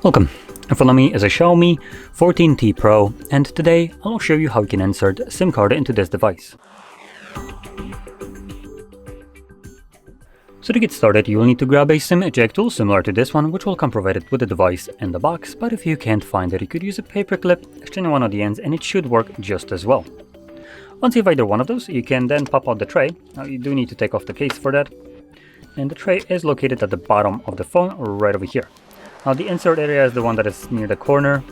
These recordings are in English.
Welcome, in front of me is a Xiaomi 14T Pro, and today I'll show you how you can insert a SIM card into this device. So to get started, you will need to grab a SIM eject tool similar to this one, which will come provided with the device in the box, but if you can't find it, you could use a paper clip, extending one of the ends, and it should work just as well. Once you have either one of those, you can then pop out the tray. Now you do need to take off the case for that, and the tray is located at the bottom of the phone, right over here. Now the insert area is the one that is near the corner,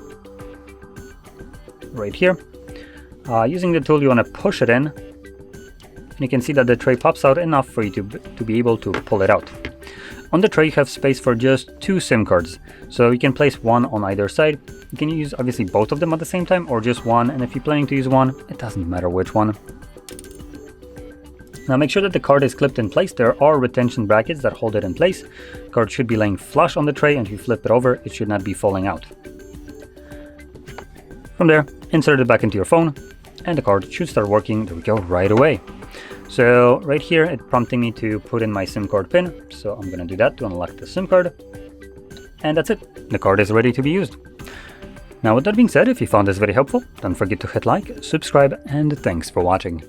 right here. Using the tool, you want to push it in, and you can see that the tray pops out enough for you to be able to pull it out. On the tray you have space for just 2 SIM cards, so you can place one on either side. You can use obviously both of them at the same time or just one, and if you're planning to use one, it doesn't matter which one. Now make sure that the card is clipped in place. There are retention brackets that hold it in place. The card should be laying flush on the tray, and if you flip it over, it should not be falling out. From there, insert it back into your phone, and the card should start working. There we go, right away. So right here, it's prompting me to put in my SIM card pin. So I'm gonna do that to unlock the SIM card. And that's it. The card is ready to be used. Now with that being said, if you found this very helpful, don't forget to hit like, subscribe, and thanks for watching.